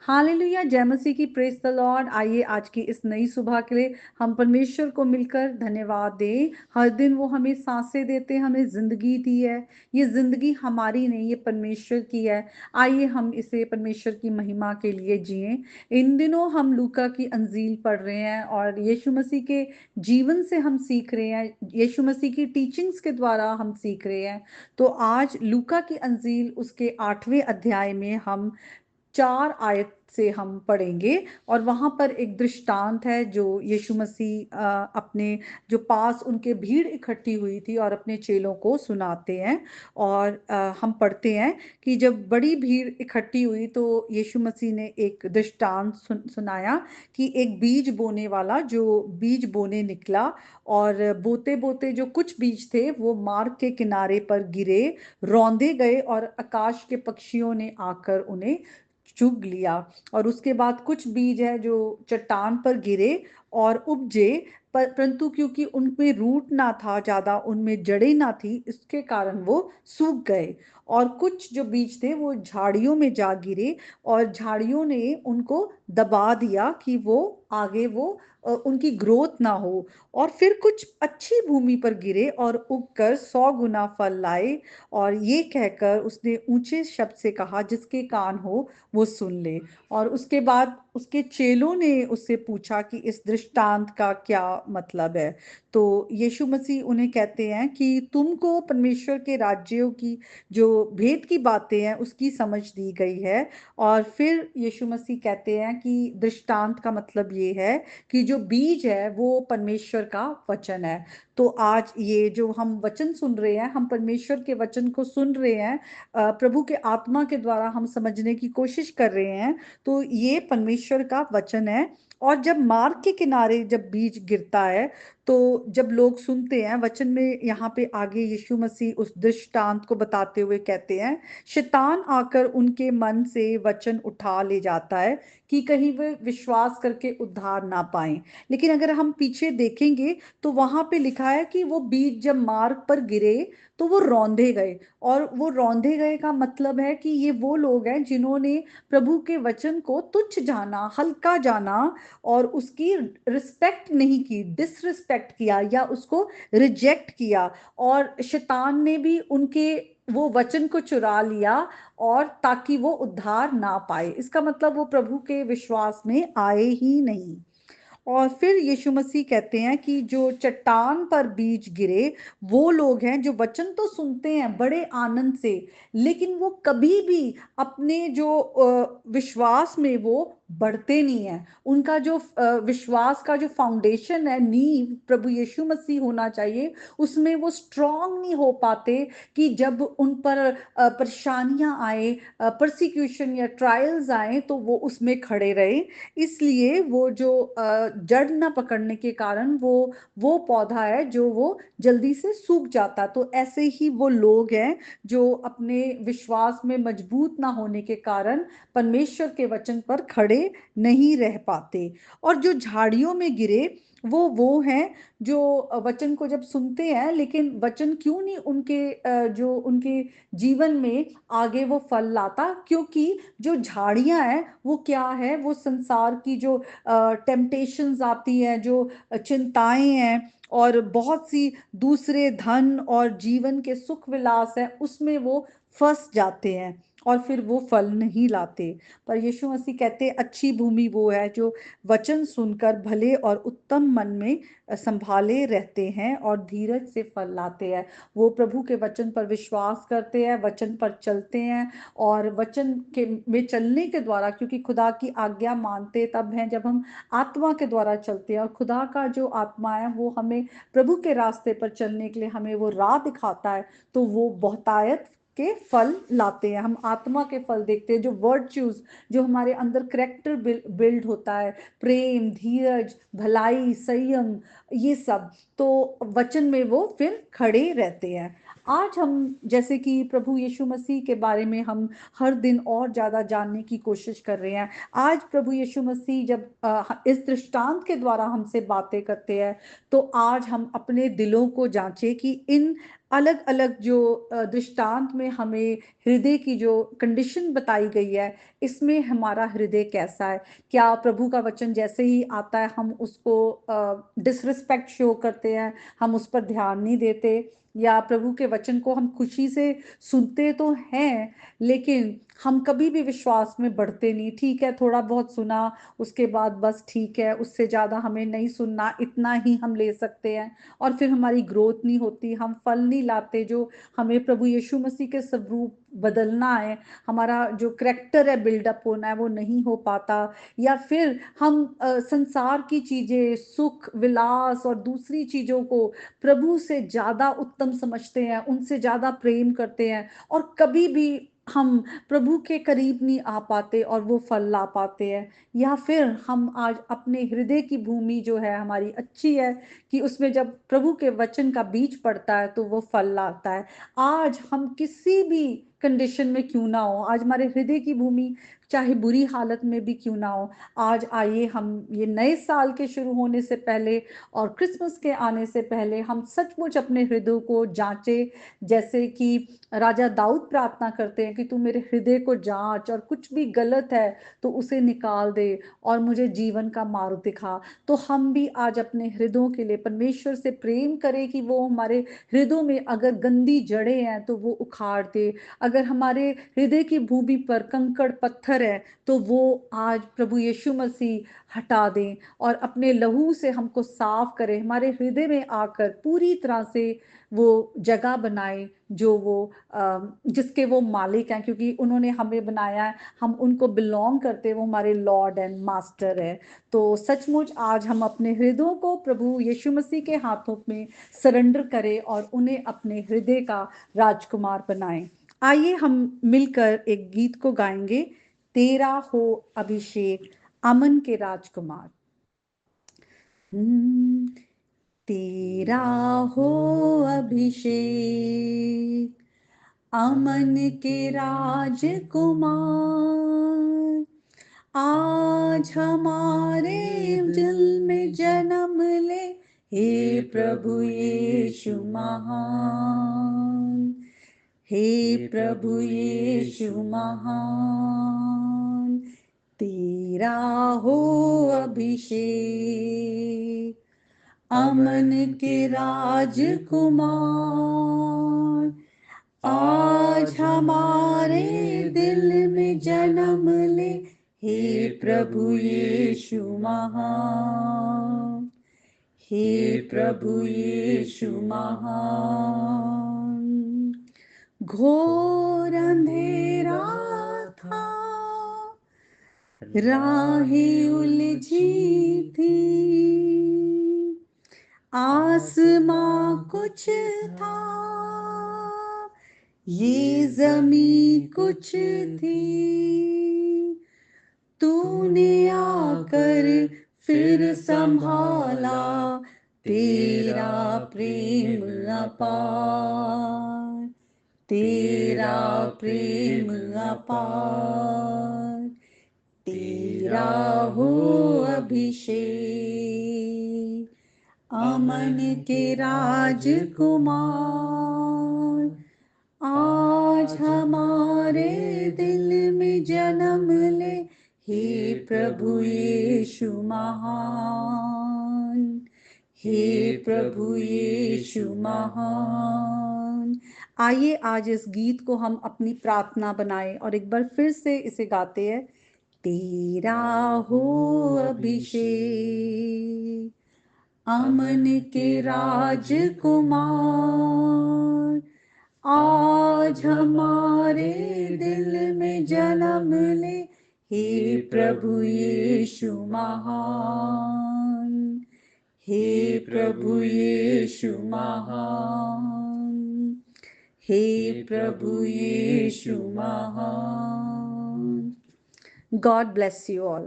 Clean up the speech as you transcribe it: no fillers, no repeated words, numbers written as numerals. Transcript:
Hallelujah, जय मसीह की, praise the Lord. आइए आज की इस नई सुबह के लिए हम परमेश्वर को मिलकर धन्यवाद दें। हर दिन वो हमें सांसें देते, हमें जिंदगी दी है। ये जिंदगी हमारी नहीं, ये परमेश्वर की है। आइए हम इसे परमेश्वर की महिमा के लिए जिएं। इन दिनों हम लूका की अंजील पढ़ रहे हैं और यीशु मसीह के जीवन से हम सीख रहे हैं, यीशु मसीह की टीचिंग्स के द्वारा हम सीख रहे हैं। तो आज लूका की अंजील उसके 8वें अध्याय में हम 4 आयत से हम पढ़ेंगे और वहां पर एक दृष्टांत है जो यीशु मसीह अपने जो पास उनके भीड़ इकट्ठी हुई थी और अपने चेलों को सुनाते हैं। और हम पढ़ते हैं कि जब बड़ी भीड़ इकट्ठी हुई तो यीशु मसीह ने एक दृष्टांत सुनाया कि एक बीज बोने वाला जो बीज बोने निकला और बोते बोते जो कुछ बीज थे वो मार्ग के किनारे पर गिरे, रौंदे गए और आकाश के पक्षियों ने आकर उन्हें चुग लिया। और उसके बाद कुछ बीज है जो चट्टान पर गिरे और उपजे, परंतु क्योंकि उनमें रूट ना था, ज्यादा उनमें जड़ें ना थी, इसके कारण वो सूख गए। और कुछ जो बीज थे वो झाड़ियों में जा गिरे और झाड़ियों ने उनको दबा दिया कि वो आगे वो उनकी ग्रोथ ना हो। और फिर कुछ अच्छी भूमि पर गिरे और उगकर 100 गुना फल लाए। और ये कहकर उसने ऊंचे शब्द से कहा, जिसके कान हो वो सुन ले। और उसके बाद उसके चेलों ने उससे पूछा कि इस दृष्टांत का क्या मतलब है। तो यीशु मसीह उन्हें कहते हैं कि तुमको परमेश्वर के राज्यों की जो भेद की बातें हैं उसकी समझ दी गई है। और फिर यीशु मसीह कहते हैं कि दृष्टांत का मतलब ये है कि जो बीज है वो परमेश्वर का वचन है। तो आज ये जो हम वचन सुन रहे हैं, हम परमेश्वर के वचन को सुन रहे हैं, प्रभु के आत्मा के द्वारा हम समझने की कोशिश कर रहे हैं। तो ये परमेश्वर का वचन है। और जब मार्ग के किनारे जब बीज गिरता है तो जब लोग सुनते हैं, वचन में यहाँ पे आगे यीशु मसीह उस दृष्टांत को बताते हुए कहते हैं, शैतान आकर उनके मन से वचन उठा ले जाता है कि कहीं वे विश्वास करके उद्धार ना पाएं। लेकिन अगर हम पीछे देखेंगे तो वहां पे लिखा है कि वो बीज जब मार्ग पर गिरे तो वो रौंदे गए। और वो रौंदे गए का मतलब है कि ये वो लोग हैं जिन्होंने प्रभु के वचन को तुच्छ जाना, हल्का जाना और उसकी रिस्पेक्ट नहीं की, डिसरिस्पेक्ट किया या उसको रिजेक्ट किया। और शैतान ने भी उनके वो वचन को चुरा लिया और ताकि वो उद्धार ना पाए। इसका मतलब वो प्रभु के विश्वास में आए ही नहीं। और फिर यीशु मसीह कहते हैं कि जो चट्टान पर बीज गिरे वो लोग हैं जो वचन तो सुनते हैं बड़े आनंद से, लेकिन वो कभी भी अपने जो विश्वास में वो बढ़ते नहीं है। उनका जो विश्वास का जो फाउंडेशन है, नींव प्रभु यीशु मसीह होना चाहिए, उसमें वो स्ट्रांग नहीं हो पाते कि जब उन पर परेशानियां आए, परसिक्यूशन या ट्रायल्स आए तो वो उसमें खड़े रहे। इसलिए वो जो जड़ न पकड़ने के कारण वो पौधा है जो वो जल्दी से सूख जाता। तो ऐसे ही वो लोग हैं जो अपने विश्वास में मजबूत ना होने के कारण परमेश्वर के वचन पर खड़े नहीं रह पाते। और जो झाड़ियों में गिरे वो हैं जो वचन को जब सुनते हैं, लेकिन वचन क्यों नहीं उनके जो उनके जीवन में आगे वो फल लाता, क्योंकि जो झाड़ियां हैं वो क्या है, वो संसार की जो टेम्पटेशंस आती हैं, जो चिंताएं हैं और बहुत सी दूसरे धन और जीवन के सुख विलास है, उसमें वो फंस जाते हैं और फिर वो फल नहीं लाते। पर यीशु मसीह कहते अच्छी भूमि वो है जो वचन सुनकर भले और उत्तम मन में संभाले रहते हैं और धीरज से फल लाते हैं। वो प्रभु के वचन पर विश्वास करते हैं, वचन पर चलते हैं। और वचन के में चलने के द्वारा, क्योंकि खुदा की आज्ञा मानते तब हैं जब हम आत्मा के द्वारा चलते हैं, और खुदा का जो आत्मा है वो हमें प्रभु के रास्ते पर चलने के लिए हमें वो राह दिखाता है। तो वो बहुतायत के फल लाते हैं। हम आत्मा के फल देखते हैं, जो वर्च्यूज, जो हमारे अंदर करेक्टर बिल्ड होता है, प्रेम, धीरज, भलाई, संयम, ये सब। तो वचन में वो फिर खड़े रहते हैं। आज हम जैसे कि प्रभु यीशु मसीह के बारे में हम हर दिन और ज्यादा जानने की कोशिश कर रहे हैं। आज प्रभु यीशु मसीह जब इस दृष्टांत के द्वारा हमसे बातें करते हैं, तो आज हम अपने दिलों को जांचें कि इन अलग अलग जो दृष्टांत में हमें हृदय की जो कंडीशन बताई गई है, इसमें हमारा हृदय कैसा है। क्या प्रभु का वचन जैसे ही आता है हम उसको डिसरिस्पेक्ट शो करते हैं, हम उस पर ध्यान नहीं देते, या प्रभु के वचन को हम खुशी से सुनते तो हैं लेकिन हम कभी भी विश्वास में बढ़ते नहीं। ठीक है, थोड़ा बहुत सुना, उसके बाद बस ठीक है, उससे ज्यादा हमें नहीं सुनना, इतना ही हम ले सकते हैं। और फिर हमारी ग्रोथ नहीं होती, हम फल नहीं लाते जो हमें प्रभु यीशु मसीह के स्वरूप बदलना है, हमारा जो करेक्टर है बिल्डअप होना है वो नहीं हो पाता। या फिर हम संसार की चीजें, सुख विलास और दूसरी चीजों को प्रभु से ज्यादा उत्तम समझते हैं, उनसे ज्यादा प्रेम करते हैं, और कभी भी हम प्रभु के करीब नहीं आ पाते और वो फल ला पाते हैं। या फिर हम आज अपने हृदय की भूमि जो है हमारी अच्छी है कि उसमें जब प्रभु के वचन का बीज पड़ता है तो वो फल लाता है। आज हम किसी भी कंडीशन में क्यों ना हो, आज हमारे हृदय की भूमि चाहे बुरी हालत में भी क्यों ना हो, आज आइए हम ये नए साल के शुरू होने से पहले और क्रिसमस के आने से पहले हम सचमुच अपने हृदय को जांचे। जैसे कि राजा दाऊद प्रार्थना करते हैं कि तू मेरे हृदय को जांच, और कुछ भी गलत है तो उसे निकाल दे और मुझे जीवन का मार्ग दिखा। तो हम भी आज अपने हृदयों के लिए परमेश्वर से प्रेम करें कि वो हमारे हृदयों में अगर गंदी जड़ें हैं तो वो उखाड़ दे, अगर हमारे हृदय की भूमि पर कंकड़ पत्थर है तो वो आज प्रभु यीशु मसीह हटा दें और अपने लहू से हमको साफ करें, हमारे हृदय में आकर पूरी तरह से वो जगह बनाए जो वो जिसके वो मालिक हैं, क्योंकि उन्होंने हमें बनाया है, हम उनको बिलोंग करते हैं, वो हमारे लॉर्ड एंड मास्टर है। तो सचमुच आज हम अपने हृदयों को प्रभु यीशु मसीह के हाथों में सरेंडर करें और उन्हें अपने हृदय का राजकुमार बनाएं। आइए हम मिलकर एक गीत को गाएंगे, तेरा हो अभिषेक अमन के राजकुमार। तेरा हो अभिषेक अमन के राजकुमार, आज हमारे दिल में जन्म ले, हे प्रभु यीशु महान, हे प्रभु यीशु महान। तेरा हो अभिषेक अमन के राजकुमार, आज हमारे दिल में जन्म ले, हे प्रभु यीशु महान, हे प्रभु यीशु महान। घोर अंधेरा था, राहें उलझी थी, आसमां कुछ था, ये जमीन कुछ थी, तूने आकर फिर संभाला, तेरा प्रेम अपार, तेरा प्रेम अपार। तेरा हो अभिषेक अमन के राजकुमार, आज हमारे दिल में जन्म ले, हे प्रभु यीशु महान, हे प्रभु यीशु महान। आइए आज इस गीत को हम अपनी प्रार्थना बनाएं और एक बार फिर से इसे गाते हैं। तेरा हो अभिषेक अमन के राजकुमार, आज हमारे दिल में जन्म ले, हे प्रभु यीशु महान, हे प्रभु यीशु महान, हे प्रभु यीशु महान। God bless you all.